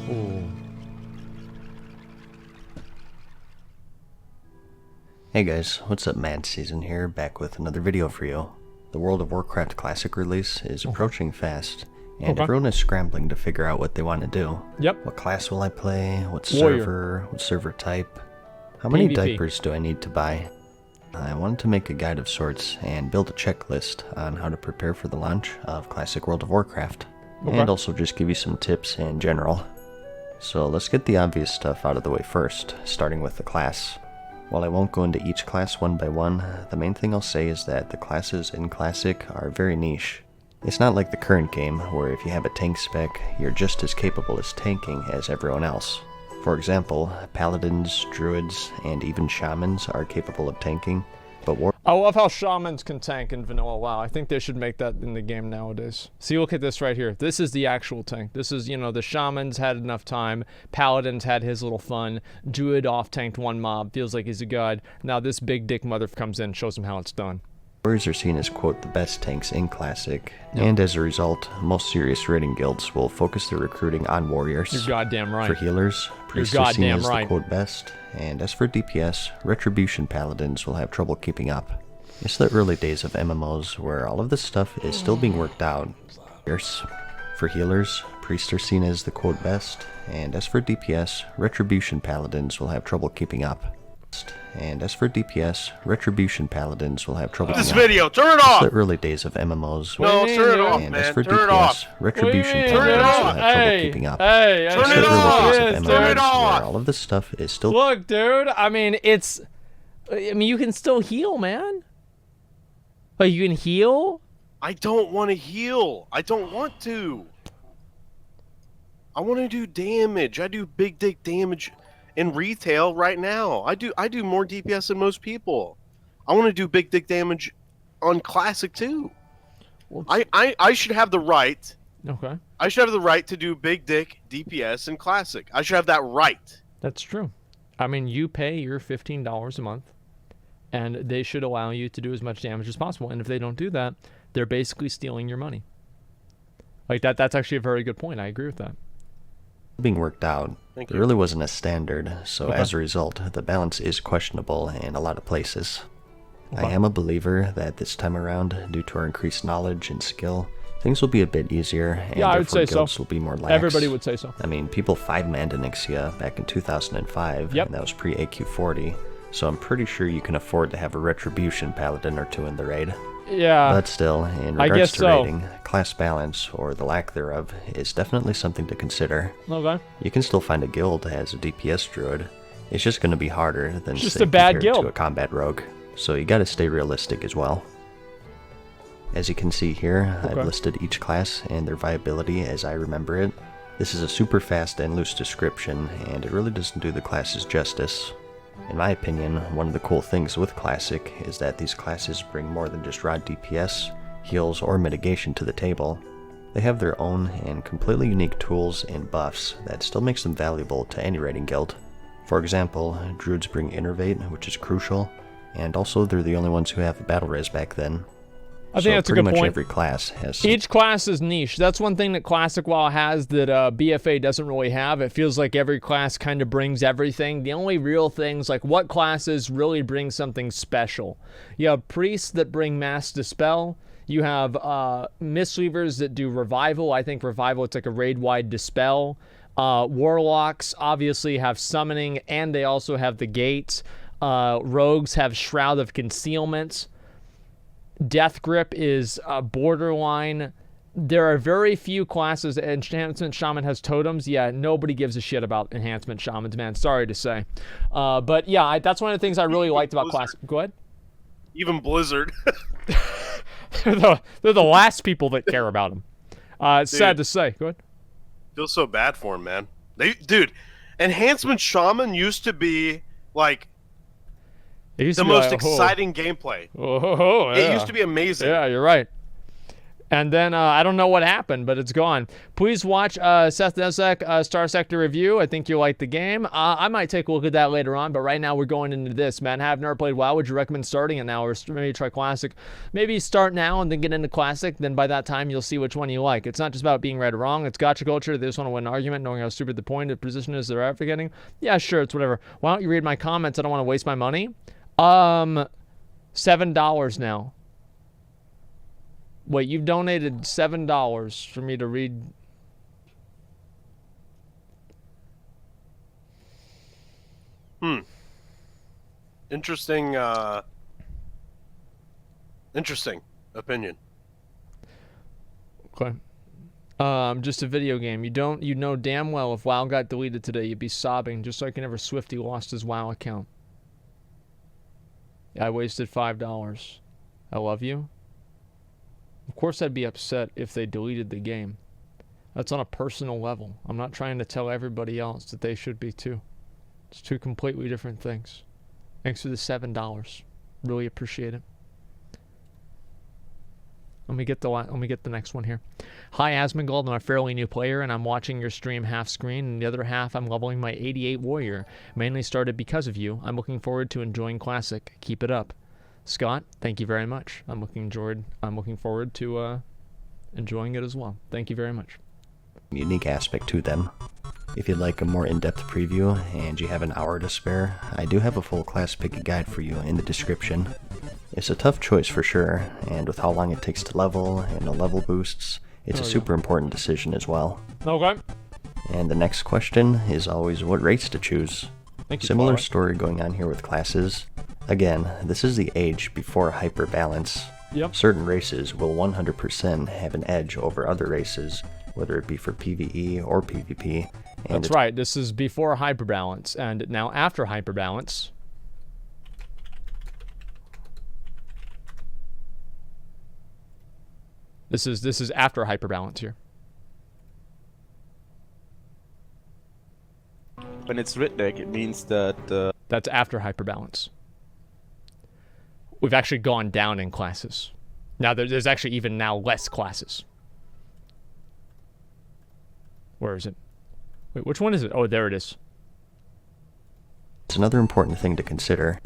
Ooh. Hey guys, what's up? MadSeason here, back with another video for you. The World of Warcraft Classic release is approaching fast, and everyone is scrambling to figure out what they want to do. Yep. What class will I play? What Warrior. server? What server type? How many PvP. diapers do I need to buy? I wanted to make a guide of sorts and build a checklist on how to prepare for the launch of Classic World of Warcraft, and also just give you some tips in general. So let's get the obvious stuff out of the way first, starting with the class. While I won't go into each class one by one, the main thing I'll say is that the classes in Classic are very niche. It's not like the current game, where if you have a tank spec, you're just as capable as tanking as everyone else. For example, paladins, druids, and even shamans are capable of tanking, but I love how shamans can tank in vanilla WoW. I think they should make that in the game nowadays. See, look at this right here. This is the actual tank. This is, you know, the shamans had enough time. Paladins had his little fun. Druid off-tanked one mob. Feels like he's a god. Now this big dick mother comes in and shows him how it's done. warriors are seen as, quote, the best tanks in Classic, and as a result, most serious raiding guilds will focus their recruiting on warriors. You're goddamn right. For healers, priests are seen as the, quote, best, and as for DPS, Retribution paladins will have trouble keeping up. It's the early days of MMOs where all of this stuff is still being worked out. For healers, priests are seen as the, quote, best, and as for DPS, Retribution paladins will have trouble keeping up. And as for DPS, Retribution paladins will have trouble keeping up. This video, turn it off! It's the early days of MMOs. No, turn it off, and man. as for Turn it DPS, off. Retribution Turn it paladins off. will have trouble keeping up. Hey, Turn It's it the early off. days of Turn MMOs it off. where all of this stuff is still. Look, dude. I mean, you can still heal, man. Like, you can heal? I don't want to heal. I don't want to. I want to do damage. I do big dick damage in retail right now. I do more DPS than most people. I want to do big dick damage on Classic too. Well, I should have the right. Okay. I should have the right to do big dick DPS in Classic. I should have that right. That's true. I mean, you pay your $15 a month, and they should allow you to do as much damage as possible. And if they don't do that, they're basically stealing your money. Like, that's actually a very good point. I agree with that. Being worked out. Thank There you. really wasn't a standard, so Okay. as a result, the balance is questionable in a lot of places. Okay. I am a believer that this time around, due to our increased knowledge and skill, things will be a bit easier, and Yeah, I would therefore say so. guilds will be more lax. Everybody would say so. I mean, people 5-manned Onyxia back in 2005, Yep. and that was pre-AQ40, so I'm pretty sure you can afford to have a Retribution Paladin or two in the raid. Yeah. But still, in I regards guess to so. raiding, class balance, or the lack thereof, is definitely something to consider. Okay. You can still find a guild that has a DPS druid. It's just going to be harder than, Just say, a bad compared guild. to a combat rogue. So you gotta stay realistic as well. As you can see here, Okay. I've listed each class and their viability as I remember it. This is a super fast and loose description, and it really doesn't do the classes justice. In my opinion, one of the cool things with Classic is that these classes bring more than just raw DPS, heals, or mitigation to the table. They have their own and completely unique tools and buffs that still makes them valuable to any raiding guild. For example, druids bring Innervate, which is crucial, and also they're the only ones who have a battle res back then. I think that's a good pretty much point. every class has. Each class is niche. That's one thing that Classic WoW has that BFA doesn't really have. It feels like every class kind of brings everything. The only real things, like what classes really bring something special. You have priests that bring mass dispel. You have mistweavers that do revival. I think revival, it's like a raid-wide dispel. Warlocks obviously have summoning, and they also have the gates. Rogues have Shroud of Concealment. Death Grip is borderline. There are very few classes. Enhancement Shaman has totems. Yeah, nobody gives a shit about Enhancement Shamans, man. Sorry to say. But yeah, that's one of the things I really liked about Classic. Go ahead. Even Blizzard. They're the last people that care about them. It's sad to say. Go ahead. Feel so bad for him, man. Dude, Enhancement Shaman used to be like It used the to be most like, exciting gameplay. Oh, yeah. It used to be amazing. Yeah, you're right. And then I don't know what happened, but it's gone. Please watch Seth Nesek Star Sector review. I think you'll like the game. I might take a look at that later on, but right now we're going into this. Man, have never played WoW. Would you recommend starting it now or maybe try Classic? Maybe start now and then get into Classic. Then by that time, you'll see which one you like. It's not just about being right or wrong. It's gotcha culture. They just want to win an argument, knowing how stupid the point of position is they're advocating. Yeah, sure, it's whatever. Why don't you read my comments? I don't want to waste my money. $7 now. Wait, you've donated $7 for me to read. Interesting. Interesting opinion. Okay. Just a video game. You know damn well if WoW got deleted today, you'd be sobbing just like whenever Swifty lost his WoW account. I wasted $5. I love you. Of course I'd be upset if they deleted the game. That's on a personal level. I'm not trying to tell everybody else that they should be too. It's two completely different things. Thanks for the $7. Really appreciate it. Let me get the next one here. Hi Asmongold, I'm a fairly new player and I'm watching your stream half screen, and the other half I'm leveling my 88 warrior. Mainly started because of you. I'm looking forward to enjoying Classic. Keep it up. Scott, thank you very much. I'm looking forward to enjoying it as well. Thank you very much. Unique aspect to them. If you'd like a more in-depth preview and you have an hour to spare, I do have a full class pick guide for you in the description. It's a tough choice for sure, and with how long it takes to level and the level boosts, it's a super important decision as well. Okay. And the next question is always what race to choose. Thank you, Similar story going on here with classes. Again, this is the age before hyper balance. Yep. Certain races will 100% have an edge over other races, whether it be for PvE or PvP. And that's right. This is before hyperbalance, and now after hyperbalance. This is after hyperbalance here. When it's redneck, it means that that's after hyperbalance. We've actually gone down in classes. Now there's actually even now less classes. Where is it? Wait, which one is it? Oh, there it is. It's another important thing to consider.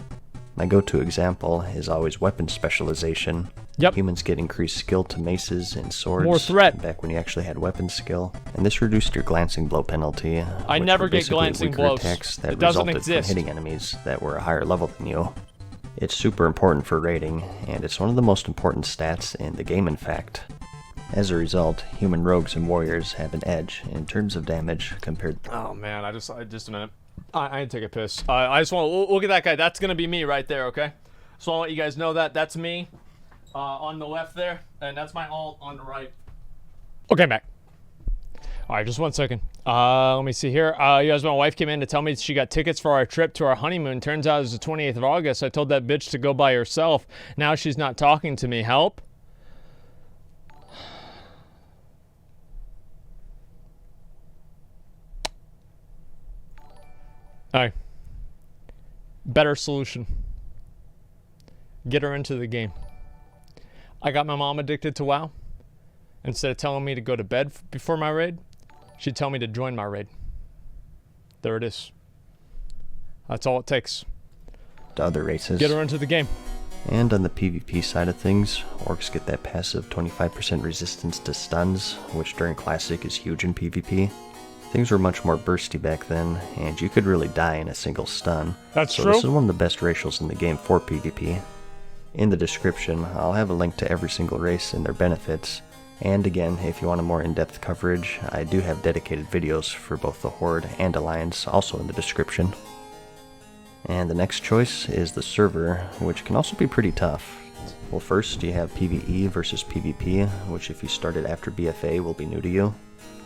My go-to example is always weapon specialization. Yep. Humans get increased skill to maces and swords. More threat. Back when you actually had weapon skill. And this reduced your glancing blow penalty. I never get glancing blows. Attacks that it doesn't resulted exist. from hitting enemies that were a higher level than you. It's super important for raiding, and it's one of the most important stats in the game in fact. As a result, human rogues and warriors have an edge in terms of damage compared. Oh man, just a minute. I need to take a piss. I just want to look at that guy. That's gonna be me right there. Okay. So I'll let you guys know that's me on the left there, and that's my alt on the right. Okay, I'm back. All right, just 1 second. Let me see here. You guys, my wife came in to tell me she got tickets for our trip to our honeymoon. Turns out it was the 28th of August. I told that bitch to go by herself. Now she's not talking to me. Help. All right. Better solution. Get her into the game. I got my mom addicted to WoW. Instead of telling me to go to bed before my raid, she'd tell me to join my raid. There it is. That's all it takes. To other races. Get her into the game. And on the PvP side of things, orcs get that passive 25% resistance to stuns, which during Classic is huge in PvP. Things were much more bursty back then, and you could really die in a single stun. That's so true. This is one of the best ratios in the game for PvP. In the description, I'll have a link to every single race and their benefits. And again, if you want a more in-depth coverage, I do have dedicated videos for both the Horde and Alliance, also in the description. And the next choice is the server, which can also be pretty tough. Well, first you have PvE versus PvP, which if you started after BFA will be new to you.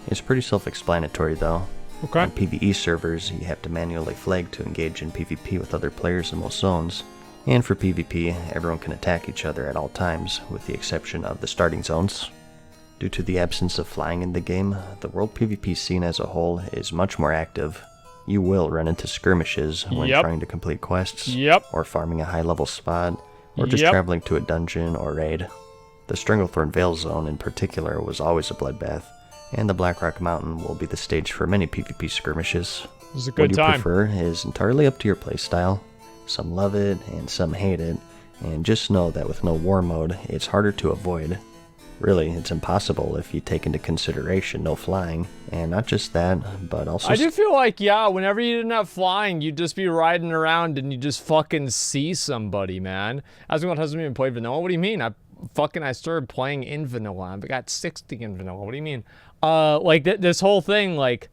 It's pretty self-explanatory though. Okay. On PvE servers, you have to manually flag to engage in PvP with other players in most zones. And for PvP, everyone can attack each other at all times, with the exception of the starting zones. Due to the absence of flying in the game, the world PvP scene as a whole is much more active. You will run into skirmishes when trying to complete quests, or farming a high level spot, or just traveling to a dungeon or raid. The Stranglethorn Vale zone in particular was always a bloodbath, and the Blackrock Mountain will be the stage for many PvP skirmishes. It was a good what time. you prefer is entirely up to your playstyle. Some love it, and some hate it, and just know that with no war mode, it's harder to avoid. Really, it's impossible if you take into consideration no flying, and not just that, but also... I do feel like, yeah, whenever you didn't have flying, you'd just be riding around and you just fucking see somebody, man. Asmongold hasn't even played vanilla. What do you mean? I started playing in vanilla. I got 60 in vanilla. What do you mean? Like this whole thing, like,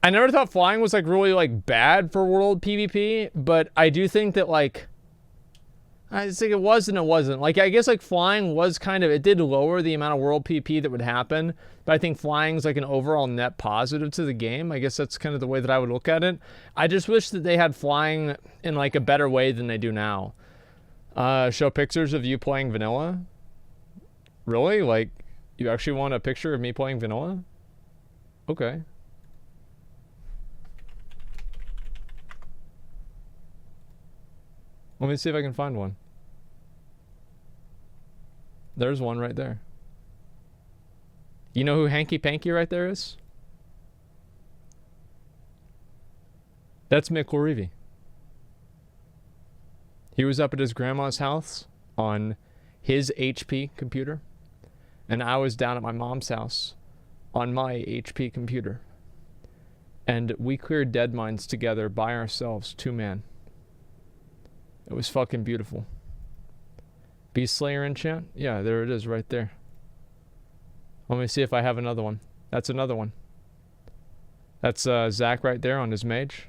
I never thought flying was like really like bad for world PvP, but I do think that like, I just think it was and it wasn't. Like, I guess like flying was kind of, it did lower the amount of world PvP that would happen, but I think flying's like an overall net positive to the game. I guess that's kind of the way that I would look at it. I just wish that they had flying in like a better way than they do now. Show pictures of you playing vanilla? Really? Like, you actually want a picture of me playing vanilla? Okay. Let me see if I can find one. There's one right there. You know who Hanky Panky right there is? That's Mick Lorivi. He was up at his grandma's house on his HP computer, and I was down at my mom's house on my HP computer. And we cleared dead mines together by ourselves, 2-man. It was fucking beautiful. Beast Slayer enchant? Yeah, there it is right there. Let me see if I have another one. That's another one. That's Zach right there on his mage.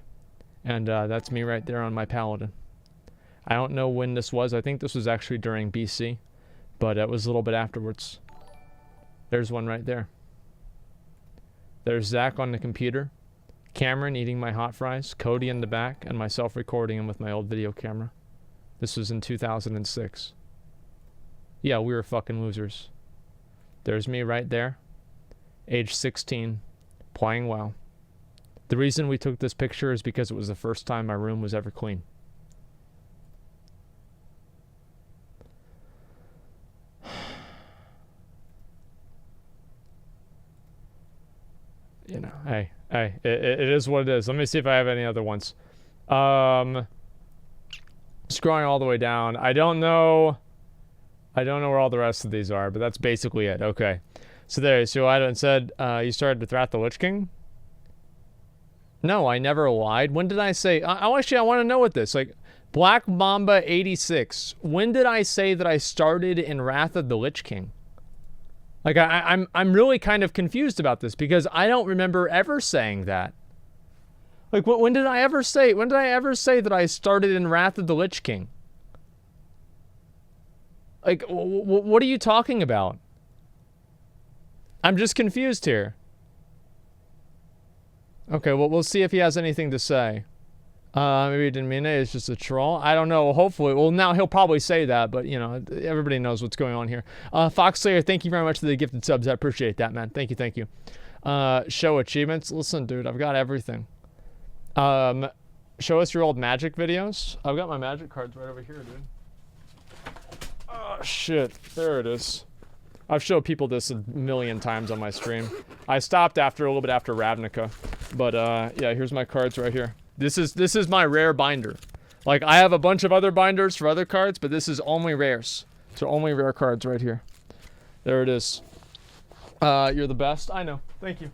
And that's me right there on my paladin. I don't know when this was. I think this was actually during BC. But it was a little bit afterwards. There's one right there. There's Zach on the computer. Cameron eating my hot fries. Cody in the back. And myself recording him with my old video camera. This was in 2006. Yeah, we were fucking losers. There's me right there. Age 16. Playing WoW. The reason we took this picture is because it was the first time my room was ever clean. You know, hey, it is what it is. Let me see if I have any other ones. Scrolling all the way down. I don't know where all the rest of these are, but that's basically it. Okay. So there, so I said, you started with Wrath the Lich King? No, I never lied. When did I say, actually, I want to know what this, like, Black Mamba 86. When did I say that I started in Wrath of the Lich King? Like, I'm really kind of confused about this because I don't remember ever saying that. Like, when did I ever say that I started in Wrath of the Lich King? Like, what are you talking about? I'm just confused here. Okay, well, we'll see if he has anything to say. Maybe he didn't mean it. It's just a troll. I don't know. Hopefully. Well, now he'll probably say that, but, you know, everybody knows what's going on here. Fox Slayer, thank you very much for the gifted subs. I appreciate that, man. Thank you. Show achievements. Listen, dude, I've got everything. Show us your old Magic videos. I've got my Magic cards right over here, dude. Oh, shit. There it is. I've showed people this a million times on my stream. I stopped a little bit after Ravnica. But, yeah, here's my cards right here. This is my rare binder. Like, I have a bunch of other binders for other cards, but this is only rares. So only rare cards right here. There it is. You're the best. I know. Thank you.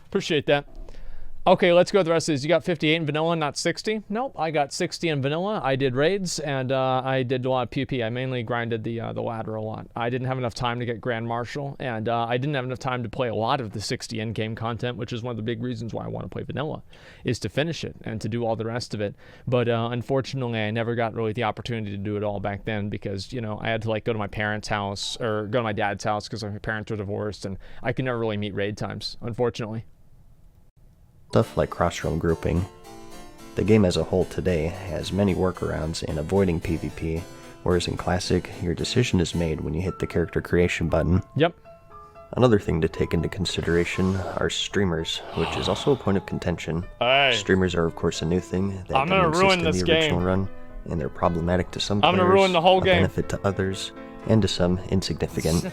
Appreciate that. Okay, let's go with the rest of these. You got 58 in vanilla, not 60? Nope, I got 60 in vanilla. I did raids, and I did a lot of PvP. I mainly grinded the ladder a lot. I didn't have enough time to get Grand Marshal, and I didn't have enough time to play a lot of the 60 in-game content, which is one of the big reasons why I want to play vanilla, is to finish it and to do all the rest of it. But unfortunately, I never got really the opportunity to do it all back then because, you know, I had to, like, go to my parents' house or go to my dad's house because my parents were divorced, and I could never really meet raid times, unfortunately. Stuff like cross-realm grouping. The game as a whole today has many workarounds in avoiding PvP, whereas in Classic, your decision is made when you hit the character creation button. Yep. Another thing to take into consideration are streamers, which is also a point of contention. Hey. Streamers are of course a new thing that I'm gonna didn't ruin exist this in the original game. run, and they're problematic to some I'm players, gonna ruin the whole a game. benefit to others, and to some insignificant.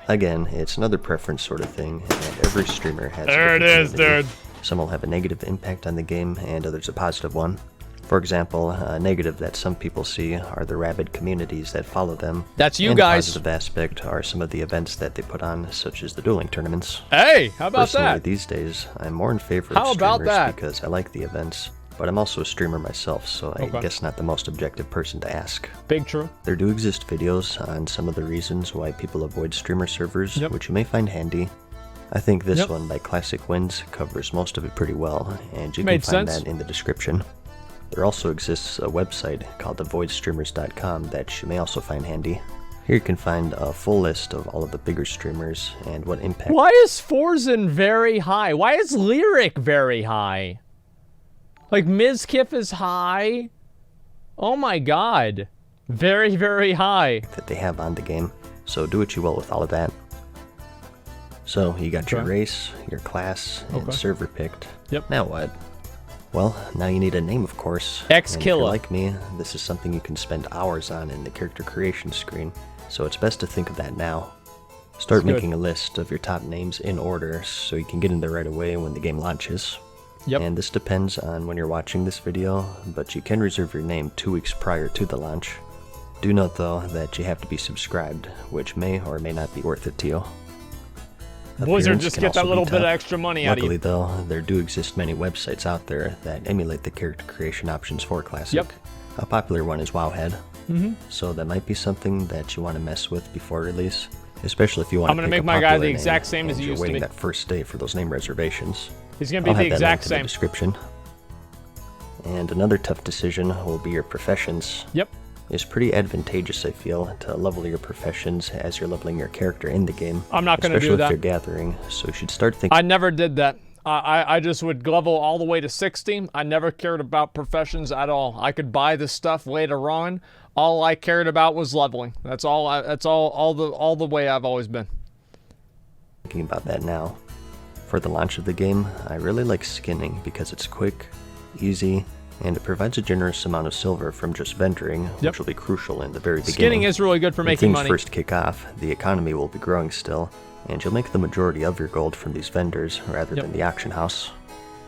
Again, it's another preference sort of thing, and every streamer has There a it different is, community. dude. Some will have a negative impact on the game, and others a positive one. For example, a negative that some people see are the rabid communities that follow them. That's you and guys. A positive aspect are some of the events that they put on, such as the dueling tournaments. Hey, how about Personally, that? these days, I'm more in favor How of about streamers that? because I like the events, but I'm also a streamer myself, so I Okay. guess not the most objective person to ask. Big true. There do exist videos on some of the reasons why people avoid streamer servers, Yep. which you may find handy. I think this Yep. one by Classic Wins covers most of it pretty well, and you Made can find sense. that in the description. There also exists a website called avoidstreamers.com that you may also find handy. Here you can find a full list of all of the bigger streamers and what impact. Why is Forzen very high? Why is Lyric very high? Like, Mizkif is high? Oh my god. Very, very high. that they have on the game, so do what you will with all of that. So, you got your Okay. race, your class, and Okay. server picked. Yep. Now what? Well, now you need a name, of course. And if Killa. you're like me, this is something you can spend hours on in the character creation screen, so it's best to think of that now. Start That's good. making a list of your top names in order so you can get in there right away when the game launches. Yep. And this depends on when you're watching this video, but you can reserve your name 2 weeks prior to the launch. Do note though that you have to be subscribed, which may or may not be worth it to you. Blizzard Appearance just can get that also be little bit of tough. extra money out of Luckily you. though, there do exist many websites out there that emulate the character creation options for Classic. Yep. A popular one is Wowhead. So that might be something that you want to mess with before release, especially if you want I'm to gonna pick make a my guy popular the name exact same as and he you're used to waiting be. that first day for those name reservations. He's gonna be I'll the have that exact linked in same. the description. And another tough decision will be your professions. Yep. It's pretty advantageous, I feel, to level your professions as you're leveling your character in the game. I'm not gonna especially do if that. you're gathering, so you should start thinking. I never did that. I just would level all the way to 60. I never cared about professions at all. I could buy the stuff later on. All I cared about was leveling. That's all. That's all the way I've always been. Thinking about that now. For the launch of the game, I really like skinning because it's quick, easy, and it provides a generous amount of silver from just vendoring, Yep. which will be crucial in the very beginning. Skinning is really good for When making things money. first kick off, the economy will be growing still, and you'll make the majority of your gold from these vendors rather Yep. than the auction house.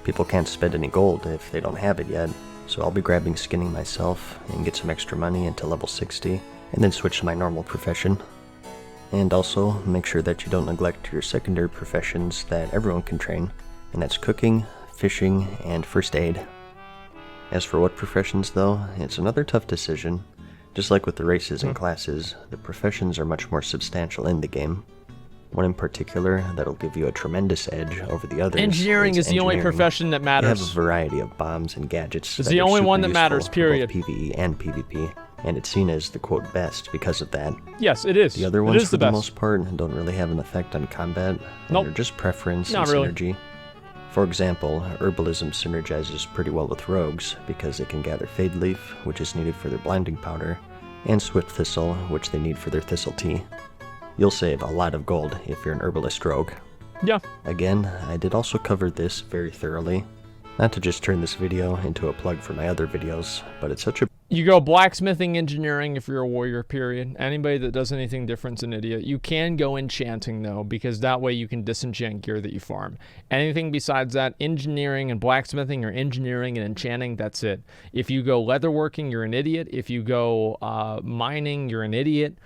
People can't spend any gold if they don't have it yet, so I'll be grabbing skinning myself and get some extra money until level 60, and then switch to my normal profession. And also, make sure that you don't neglect your secondary professions that everyone can train, and that's cooking, fishing, and first aid. As for what professions though, it's another tough decision. Just like with the races and classes, the professions are much more substantial in the game. One in particular that'll give you a tremendous edge over the others. Engineering is the only engineering. profession that You have matters. a variety of bombs and gadgets. It's that the are only super one that useful matters, for both period. PvE and PvP, and it's seen as the quote best because of that. Yes, it is. The other it ones, is for the the best. most part, don't really have an effect on combat. And Nope. They're just preference Not and really. synergy. For example, herbalism synergizes pretty well with rogues because they can gather Fade Leaf, which is needed for their blinding powder, and Swift Thistle, which they need for their Thistle Tea. You'll save a lot of gold if you're an herbalist rogue. Yeah. Again, I did also cover this very thoroughly. Not to just turn this video into a plug for my other videos, but it's such a You go blacksmithing, engineering if you're a warrior, period. Anybody that does anything different's an idiot. You can go enchanting, though, because that way you can disenchant gear that you farm. Anything besides that, engineering and blacksmithing or engineering and enchanting, that's it. If you go leatherworking, you're an idiot. If you go mining, you're an idiot.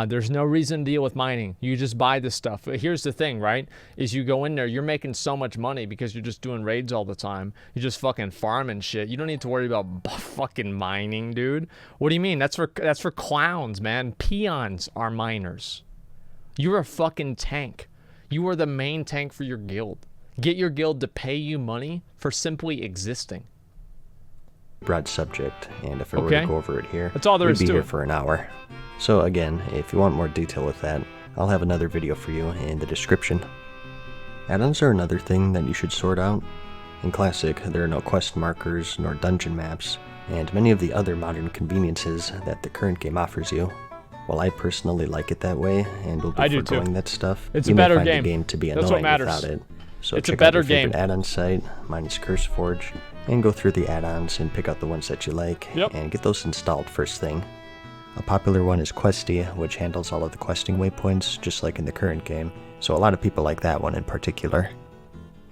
There's no reason to deal with mining. You just buy this stuff. Here's the thing, right? Is you go in there, you're making so much money because you're just doing raids all the time. You're just fucking farming shit. You don't need to worry about fucking mining, dude. What do you mean? That's for clowns, man. Peons are miners. You're a fucking tank. You are the main tank for your guild. Get your guild to pay you money for simply existing. broad subject, and if I were Okay. to go over it here, That's all there we'd is be to here it. for an hour. So again, if you want more detail with that, I'll have another video for you in the description. Addons are another thing that you should sort out. In Classic, there are no quest markers nor dungeon maps, and many of the other modern conveniences that the current game offers you. While I personally like it that way, and will be I do too. foregoing that stuff, It's you a may better find game. the game to be That's what annoying matters. without it. So It's a check better out your favorite game. add-on site, mine is CurseForge, and go through the add-ons and pick out the ones that you like, Yep. and get those installed first thing. A popular one is Questy, which handles all of the questing waypoints, just like in the current game, so a lot of people like that one in particular.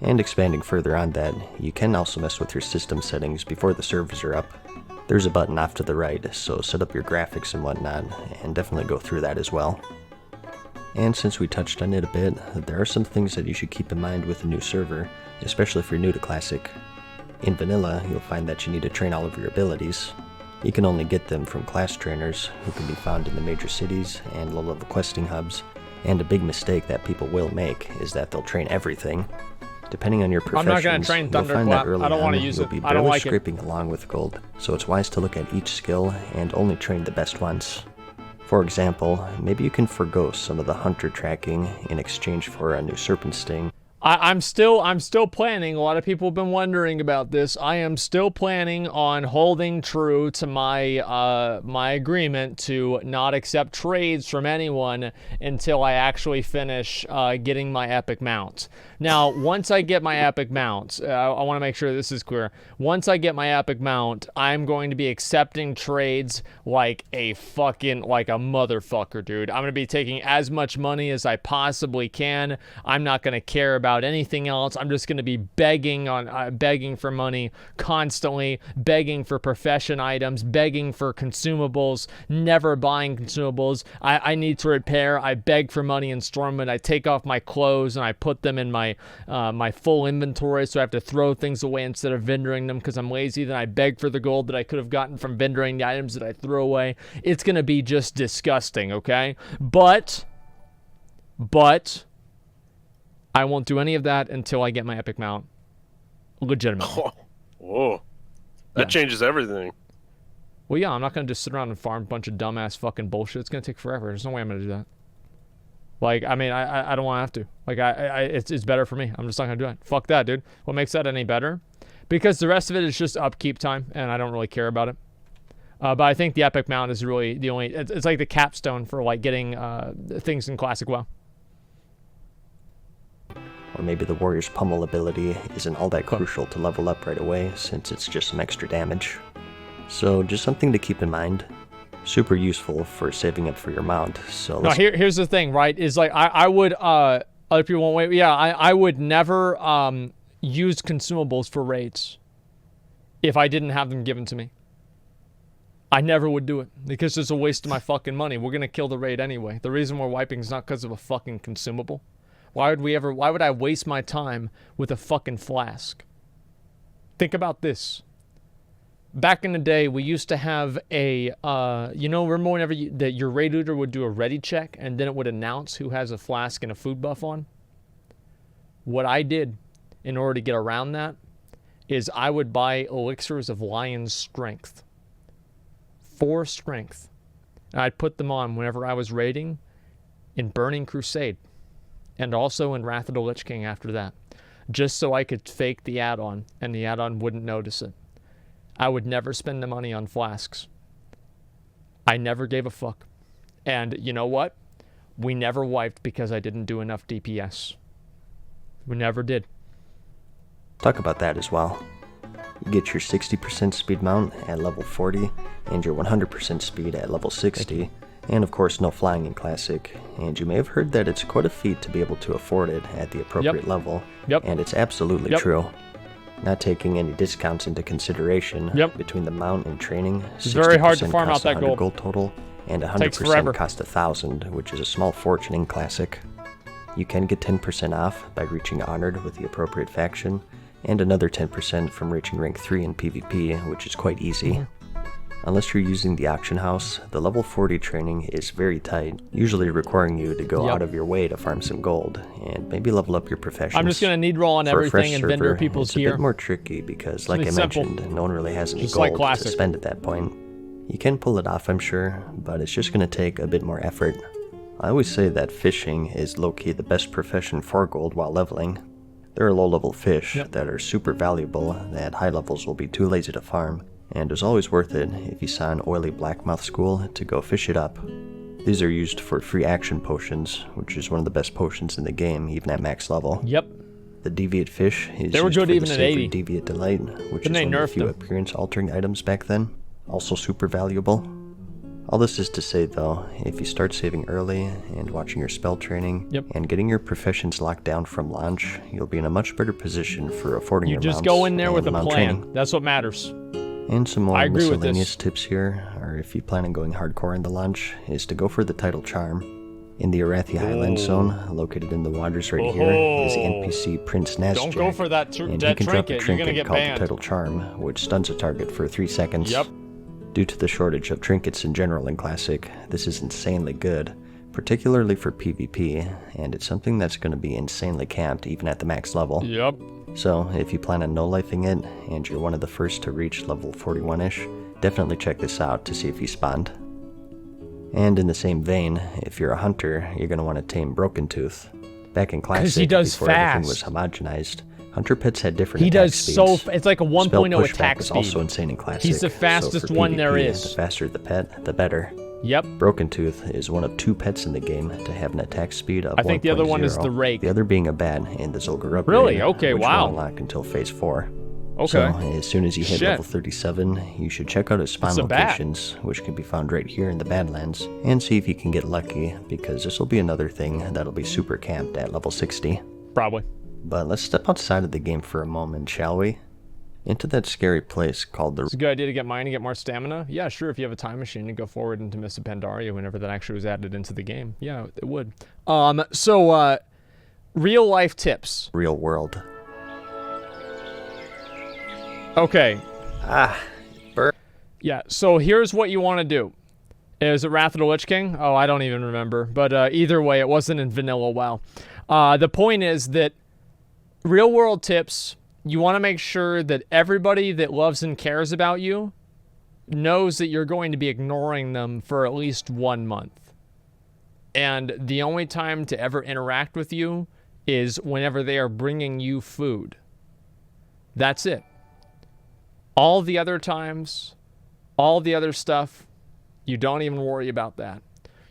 And expanding further on that, you can also mess with your system settings before the servers are up. There's a button off to the right, so set up your graphics and whatnot, and definitely go through that as well. And since we touched on it a bit, there are some things that you should keep in mind with a new server, especially if you're new to Classic. In Vanilla, you'll find that you need to train all of your abilities. You can only get them from class trainers, who can be found in the major cities and low-level questing hubs, and a big mistake that people will make is that they'll train everything. Depending on your professions, I'm not going to train you'll find Thunderclap. that early I don't want to on, use you'll it. be I don't barely like it. scraping along with gold, so it's wise to look at each skill and only train the best ones. For example, maybe you can forgo some of the hunter tracking in exchange for a new serpent sting. I'm still planning. A lot of people have been wondering about this. I am still planning on holding true to my my agreement to not accept trades from anyone until I actually finish getting my epic mount. Now, once I get my epic mount, I want to make sure this is clear. Once I get my epic mount, I'm going to be accepting trades like a motherfucker, dude. I'm going to be taking as much money as I possibly can. I'm not going to care about anything else. I'm just going to be begging for money constantly, begging for profession items, begging for consumables, never buying consumables. I need to repair. I beg for money in Stormwind. I take off my clothes and I put them in my full inventory, so I have to throw things away instead of vendoring them because I'm lazy. Then I beg for the gold that I could have gotten from vendoring the items that I throw away. It's going to be just disgusting, okay? But I won't do any of that until I get my epic mount. Legitimately. Oh, whoa. That Yeah. changes everything. Well, yeah, I'm not going to just sit around and farm a bunch of dumbass fucking bullshit. It's going to take forever. There's no way I'm going to do that. Like, I mean, I don't want to have to. Like, it's better for me. I'm just not going to do it. Fuck that, dude. What makes that any better? Because the rest of it is just upkeep time, and I don't really care about it. But I think the epic mount is really the only... It's like the capstone for, like, getting things in Classic WoW. Or maybe the Warrior's Pummel ability isn't all that crucial to level up right away, since it's just some extra damage. So just something to keep in mind. Super useful for saving up for your mount. So no, here's the thing, right? Is like I would other people won't wait. Yeah, I would never use consumables for raids if I didn't have them given to me. I never would do it because it's a waste of my fucking money. We're gonna kill the raid anyway. The reason we're wiping is not because of a fucking consumable. Why would I waste my time with a fucking flask? Think about this. Back in the day, we used to have a, remember whenever your raid leader would do a ready check and then it would announce who has a flask and a food buff on? What I did in order to get around that is I would buy elixirs of Lion's Strength. 4 strength. And I'd put them on whenever I was raiding in Burning Crusade. And also in Wrath of the Lich King after that. Just so I could fake the add-on and the add-on wouldn't notice it. I would never spend the money on flasks. I never gave a fuck. And you know what? We never wiped because I didn't do enough DPS. We never did. Talk about that as well. You get your 60% speed mount at level 40, and your 100% speed at level 60, and of course no flying in Classic, and you may have heard that it's quite a feat to be able to afford it at the appropriate level, and it's absolutely true. Not taking any discounts into consideration, between the mount and training, it's very hard to farm out that gold total, and 100% cost 1,000, which is a small fortune in Classic. You can get 10% off by reaching Honored with the appropriate faction, and another 10% from reaching rank 3 in PvP, which is quite easy. Unless you're using the auction house, the level 40 training is very tight, usually requiring you to go out of your way to farm some gold, and maybe level up your professions. I'm just going to need roll on everything and vendor people's gear. It's a bit more tricky because, like I mentioned, no one really has any just gold like to spend at that point. You can pull it off, I'm sure, but it's just going to take a bit more effort. I always say that fishing is low-key the best profession for gold while leveling. There are low-level fish that are super valuable that at high levels will be too lazy to farm, and it was always worth it if you saw an oily blackmouth school to go fish it up. These are used for free action potions, which is one of the best potions in the game, even at max level. The Deviate Fish is used for the sacred Deviate Delight, which is one of the few appearance-altering items back then. Also super valuable. All this is to say, though, if you start saving early and watching your spell training Yep. and getting your professions locked down from launch, you'll be in a much better position for affording You your just mounts go in there and with a mount plan. training. That's what matters. And some more I agree with miscellaneous this. tips here, or if you plan on going hardcore in the launch, is to go for the title charm. In the Arathi Highland Zone, located in the waters right here, is the NPC Prince Nazjac. Don't go for that and that he can drop a trinket. You're gonna trinket get called banned. the title charm, which stuns a target for 3 seconds. Yep. Due to the shortage of trinkets in general in Classic, this is insanely good, particularly for PvP, and it's something that's going to be insanely camped even at the max level. Yep. So, if you plan on no-lifing it, and you're one of the first to reach level 41-ish, definitely check this out to see if you spawned. And in the same vein, if you're a hunter, you're going to want to tame Broken Tooth. Back in Classic, he does before everything fast. was homogenized, hunter pets had different He attack does speeds. so. It's like a Spell 1.0 pushback attack is speed. also insane in Classic. He's the so fastest for one there PvP, is. The faster the pet, the better. Yep. Broken Tooth is one of 2 pets in the game to have an attack speed of I think the other one is 1.0, the Rake. The other being a bat in the Zulgur upgrade. Really? Okay, which wow. won't unlock until Phase 4. Okay. So, as soon as you hit Shit. level 37, you should check out his spawn It's a bat. locations, which can be found right here in the Badlands, and see if you can get lucky, because this will be another thing that'll be super camped at level 60. Probably. But let's step outside of the game for a moment, shall we? Into that scary place called the... It's a good idea to get mine and get more stamina. Yeah, sure. If you have a time machine and go forward into Mists of Pandaria whenever that actually was added into the game, yeah, it would. So real life tips. real world. Okay. Burn. Yeah. So here's what you want to do. Is it Wrath of the Lich King? Oh, I don't even remember. But either way, it wasn't in vanilla WoW. The point is that real world tips. You want to make sure that everybody that loves and cares about you knows that you're going to be ignoring them for at least 1 month. And the only time to ever interact with you is whenever they are bringing you food. That's it. All the other times, all the other stuff, you don't even worry about that.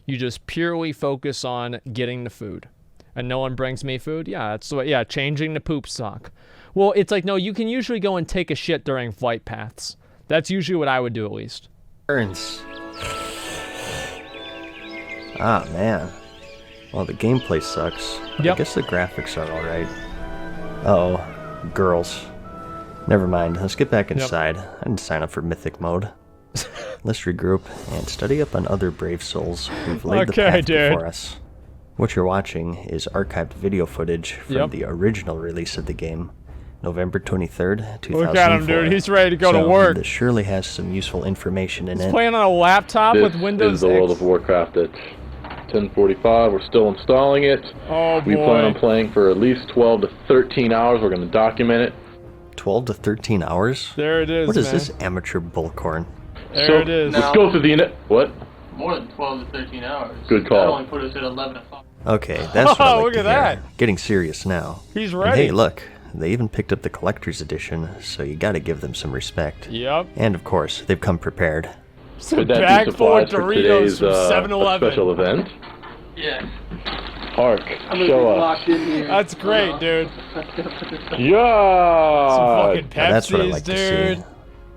You just purely focus on getting the food. And no one brings me food? Yeah, that's what, yeah, changing the poop sock. Well, it's like, no, you can usually go and take a shit during flight paths. That's usually what I would do, at least. Burns. Ah, man. Well, the gameplay sucks. Yep. I guess the graphics are alright. Uh-oh. Girls. Never mind. Let's get back inside. I didn't sign up for Mythic mode. Let's regroup and study up on other brave souls who've laid the Okay, path dude. before us. What you're watching is archived video footage from Yep. the original release of the game, November 23rd, 2004. Look at him, dude. He's ready to go to So, work. This surely has some useful information in He's it. playing on a laptop This with Windows is the World X. of Warcraft at 10:45. We're still installing it. Oh, We plan on boy. playing for at least 12 to 13 hours. We're going to document it. 12 to 13 hours? There it is, What is man. this amateur bullcorn? There so, it is. Let's go through the... What? More than 12 to 13 hours. Good call. That only put us at 11 o'clock. Okay, that's what I like Look to at hear. that. Getting serious now. He's And ready. hey, look, they even picked up the collector's edition, so you gotta give them some respect. Yep. And of course, they've come prepared. It's a Could that bag be full of supplies for Doritos today's from 7-Eleven. special event? Yeah. Hark, I'm gonna be show us. locked in here. That's great, dude. I'm gonna put this stuff. Yeah! Some fucking Now that's what I Pepsis, like dude. to see.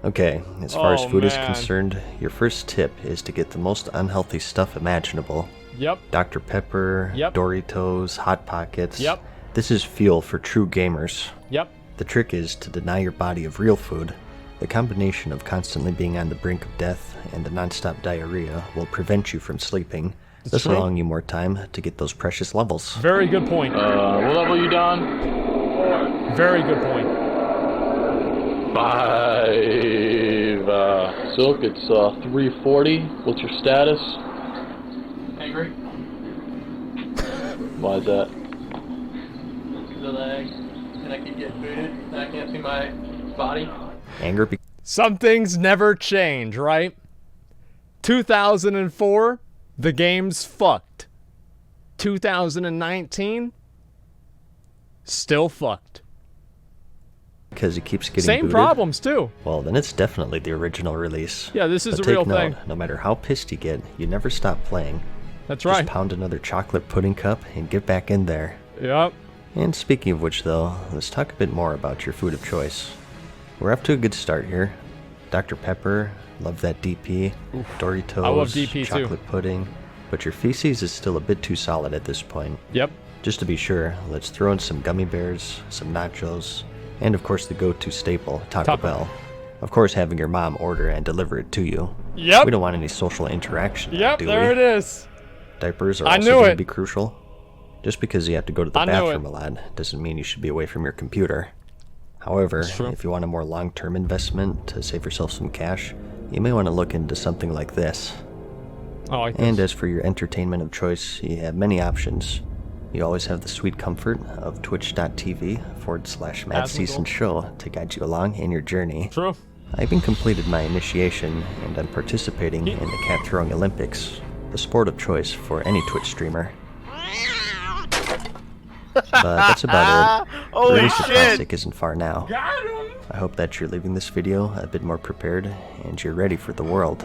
Okay, as far as Oh, food is man. concerned, your first tip is to get the most unhealthy stuff imaginable. Yep. Dr. Pepper, Yep. Doritos, Hot Pockets. Yep. This is fuel for true gamers. Yep. The trick is to deny your body of real food. The combination of constantly being on the brink of death and the nonstop diarrhea will prevent you from sleeping, thus true. allowing you more time to get those precious levels. Very good point. What level you done? Very good point. 5. Silk, it's 340. What's your status? Angry. Why is that? The legs. And I keep getting booted. And I can't see my body. Anger Some things never change, right? 2004, the game's fucked. 2019, still fucked. because it keeps getting Same booted. problems, too. Well, then it's definitely the original release. Yeah, this is But a real take note, thing. no matter how pissed you get, you never stop playing. That's Just right. pound another chocolate pudding cup and get back in there. Yep. And speaking of which, though, let's talk a bit more about your food of choice. We're up to a good start here. Dr. Pepper, Love that DP, Doritos, I love DP too. chocolate pudding, but your feces is still a bit too solid at this point. Yep. Just to be sure, let's throw in some gummy bears, some nachos, and of course the go-to staple, Taco Bell. Of course, having your mom order and deliver it to you. Yep. We don't want any social interaction, Yep, do there we? it is. Diapers are I also knew going to it. be crucial. Just because you have to go to the I knew bathroom it. a lot doesn't mean you should be away from your computer. However, true. if you want a more long-term investment to save yourself some cash, you may want to look into something like this. I like And this. as for your entertainment of choice, you have many options. You always have the sweet comfort of twitch.tv/MadSeason show to guide you along in your journey. True. I even completed my initiation, and I'm participating in the cat throwing Olympics, the sport of choice for any Twitch streamer. But that's about it. Holy Release the shit! Classic isn't far now. I hope that you're leaving this video a bit more prepared, and you're ready for the world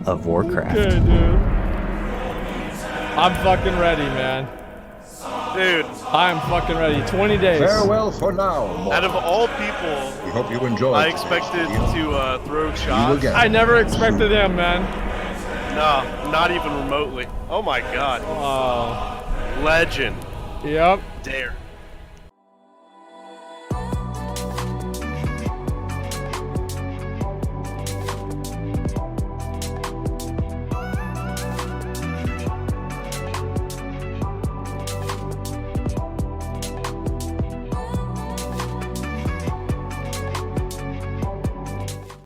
of Warcraft. Good, dude. I'm fucking ready, man. Dude, I'm fucking ready. 20 days. Farewell for now, out mortal. of all people, We hope you enjoyed. I expected to throw shots. again. I never expected him, man. No, not even remotely. Oh my god. Oh. Legend. Yep. Dare.